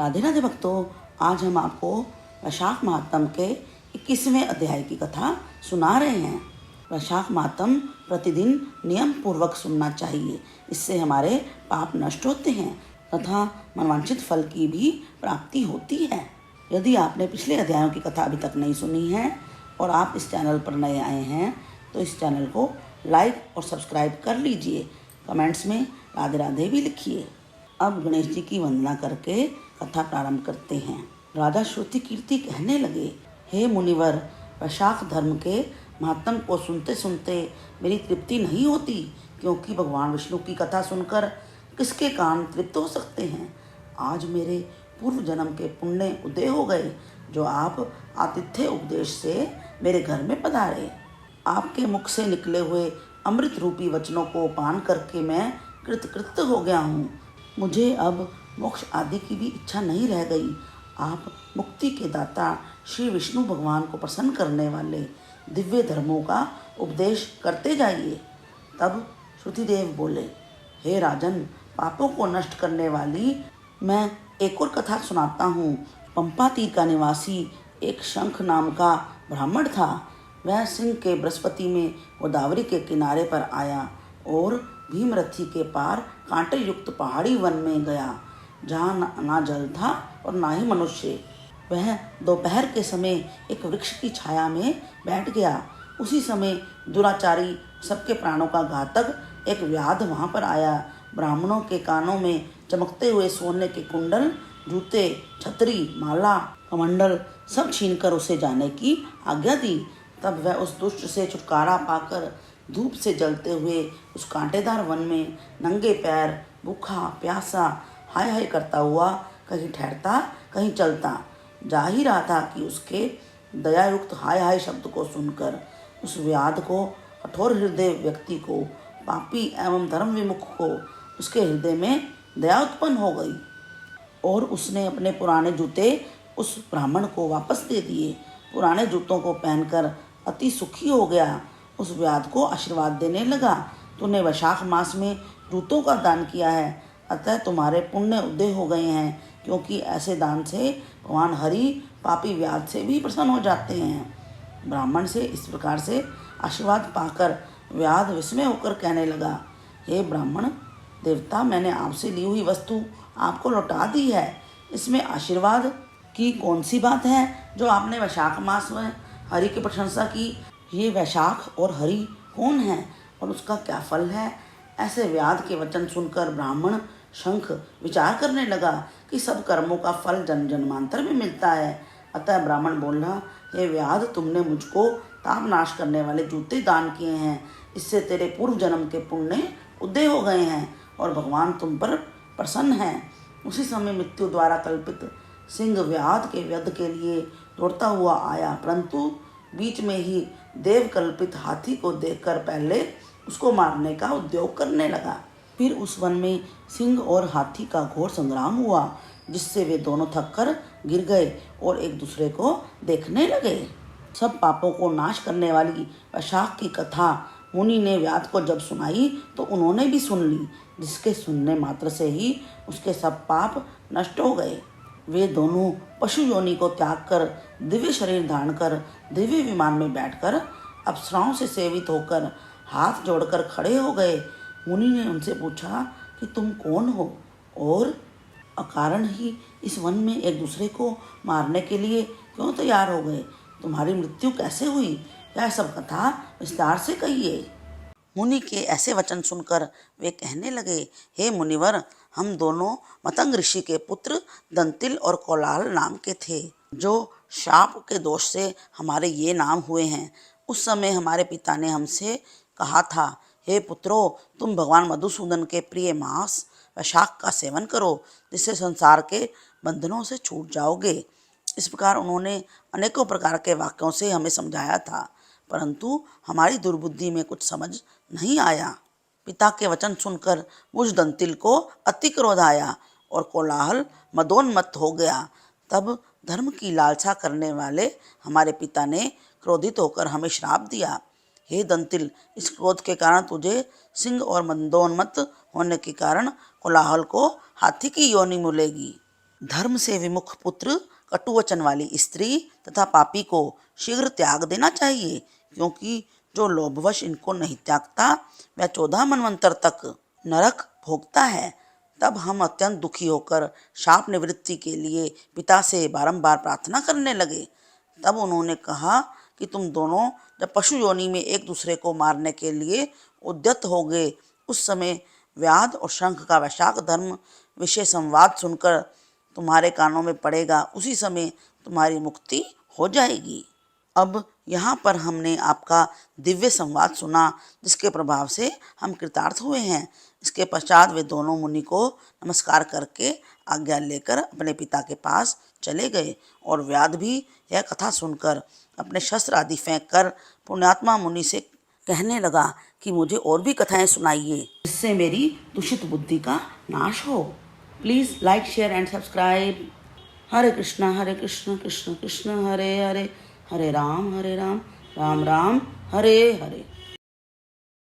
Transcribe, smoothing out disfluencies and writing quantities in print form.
राधे राधे भक्तों, आज हम आपको वैशाख महात्म के 21वें अध्याय की कथा सुना रहे हैं। वैशाख महात्म प्रतिदिन नियम पूर्वक सुनना चाहिए, इससे हमारे पाप नष्ट होते हैं तथा मनवांछित फल की भी प्राप्ति होती है। यदि आपने पिछले अध्यायों की कथा अभी तक नहीं सुनी है और आप इस चैनल पर नए आए हैं तो इस चैनल को लाइक और सब्सक्राइब कर लीजिए। कमेंट्स में राधे राधे भी लिखिए। अब गणेश जी की वंदना करके कथा प्रारंभ करते हैं। राजा श्रुति कीर्ति कहने लगे, हे मुनिवर, वैशाख धर्म के महात्म को सुनते सुनते मेरी तृप्ति नहीं होती, क्योंकि भगवान विष्णु की कथा सुनकर किसके कान तृप्त हो सकते हैं। आज मेरे पूर्व जन्म के पुण्य उदय हो गए, जो आप आतिथ्य उपदेश से मेरे घर में पधारे। आपके मुख से निकले हुए अमृत रूपी वचनों को पान करके मैं कृतकृत्य हो गया हूँ। मुझे अब मोक्ष आदि की भी इच्छा नहीं रह गई। आप मुक्ति के दाता श्री विष्णु भगवान को प्रसन्न करने वाले दिव्य धर्मों का उपदेश करते जाइए। तब श्रुतिदेव बोले, हे राजन, पापों को नष्ट करने वाली मैं एक और कथा सुनाता हूँ। पंपा तीर का निवासी एक शंख नाम का ब्राह्मण था। वह सिंह के बृहस्पति में गोदावरी के किनारे पर आया और भीमरथी के पार कांटे युक्त पहाड़ी वन में गया, जहाँ ना जल था और ना ही मनुष्य। वह दोपहर के समय एक वृक्ष की छाया में बैठ गया। उसी समय दुराचारी, सबके प्राणों का घातक एक व्याध वहाँ पर आया। ब्राह्मणों के कानों में चमकते हुए सोने के कुंडल, जूते, छतरी, माला, कमंडल सब छीनकर उसे जाने की आज्ञा दी। तब वह उस दुष्ट से छुटकारा पाकर धूप से जलते हुए उस कांटेदार वन में नंगे पैर, भूखा प्यासा, हाय हाय करता हुआ कहीं ठहरता कहीं चलता जा ही रहा था कि उसके दयायुक्त हाय हाय शब्द को सुनकर उस व्याध को, कठोर हृदय व्यक्ति को, पापी एवं धर्म विमुख को, उसके हृदय में दया उत्पन्न हो गई और उसने अपने पुराने जूते उस ब्राह्मण को वापस दे दिए। पुराने जूतों को पहनकर अति सुखी हो गया। उस व्याध को आशीर्वाद देने लगा, तूने वैशाख मास में जूतों का दान किया है, अतः तुम्हारे पुण्य उदय हो गए हैं, क्योंकि ऐसे दान से भगवान हरि पापी व्याध से भी प्रसन्न हो जाते हैं। ब्राह्मण से इस प्रकार से आशीर्वाद पाकर व्याध विस्मय होकर कहने लगा, हे ब्राह्मण देवता, मैंने आपसे ली हुई वस्तु आपको लौटा दी है। इसमें आशीर्वाद की कौन सी बात है जो आपने वैशाख मास में हरि की प्रशंसा की। ये वैशाख और हरि कौन है और उसका क्या फल है। ऐसे व्याध के वचन सुनकर ब्राह्मण शंख विचार करने लगा कि सब कर्मों का फल जन्म जन्मांतर में मिलता है। अतः ब्राह्मण बोला, हे व्याध, तुमने मुझको ताप नाश करने वाले जूते दान किए हैं, इससे तेरे पूर्व जन्म के पुण्य उदय हो गए हैं और भगवान तुम पर प्रसन्न हैं। उसी समय मृत्यु द्वारा कल्पित सिंह व्याध के वध के लिए दौड़ता हुआ आया, परंतु बीच में ही देव कल्पित हाथी को देखकर पहले उसको मारने का उद्योग करने लगा। फिर उस वन में सिंह और हाथी का घोर संग्राम हुआ, जिससे वे दोनों थककर गिर गए और एक दूसरे को देखने लगे। सब पापों को नाश करने वाली वैशाख की कथा मुनि ने व्याध को जब सुनाई तो उन्होंने भी सुन ली, जिसके सुनने मात्र से ही उसके सब पाप नष्ट हो गए। वे दोनों पशु योनि को त्याग कर दिव्य शरीर धारण कर दिव्य विमान में बैठकर अप्सराओं से सेवित होकर हाथ जोड़कर खड़े हो गए। मुनि ने उनसे पूछा कि तुम कौन हो और अकारण ही इस वन में एक दूसरे को मारने के लिए क्यों तैयार हो गए। तुम्हारी मृत्यु कैसे हुई, यह सब कथा विस्तार से कहिए। मुनि के ऐसे वचन सुनकर वे कहने लगे, हे मुनिवर, हम दोनों मतंग ऋषि के पुत्र दंतिल और कोलाहल नाम के थे, जो शाप के दोष से हमारे ये नाम हुए हैं। उस समय हमारे पिता ने हमसे कहा था, हे पुत्रों, तुम भगवान मधुसूदन के प्रिय मास वैशाख का सेवन करो, जिससे संसार के बंधनों से छूट जाओगे। इस प्रकार उन्होंने अनेकों प्रकार के वाक्यों से हमें समझाया था, परंतु हमारी दुर्बुद्धि में कुछ समझ नहीं आया। पिता के वचन सुनकर मुझ दंतिल को अति क्रोध आया और कोलाहल मदोन्मत्त हो गया। तब धर्म की लालसा करने वाले हमारे पिता ने क्रोधित होकर हमें श्राप दिया, हे दंतिल, इस क्रोध के कारण तुझे सिंह और मदोन्मत्त होने के कारण कोलाहल को हाथी की योनि मिलेगी। धर्म से विमुख पुत्र, कटुवचन वाली स्त्री तथा पापी को शीघ्र त्याग देना चाहिए, क्योंकि जो लोभवश इनको नहीं त्यागता वह 14 मनवंतर तक नरक भोगता है। तब हम अत्यंत दुखी होकर शाप निवृत्ति के लिए पिता से बारंबार प्रार्थना करने लगे। तब उन्होंने कहा कि तुम दोनों जब पशु योनि में एक दूसरे को मारने के लिए उद्यत हो गए, उस समय व्याध और शंख का वैशाख धर्म विषय संवाद सुनकर तुम्हारे कानों में पड़ेगा, उसी समय तुम्हारी मुक्ति हो जाएगी। अब यहाँ पर हमने आपका दिव्य संवाद सुना, जिसके प्रभाव से हम कृतार्थ हुए हैं। इसके पश्चात वे दोनों मुनि को नमस्कार करके आज्ञा लेकर अपने पिता के पास चले गए, और व्याध भी यह कथा सुनकर अपने शस्त्र आदि फेंक कर पुण्यात्मा मुनि से कहने लगा कि मुझे और भी कथाएं सुनाइए, जिससे मेरी दूषित बुद्धि का नाश हो। Please like, share and subscribe. Hare Krishna Krishna Krishna Hare Hare, Hare Ram Ram Ram Hare Hare.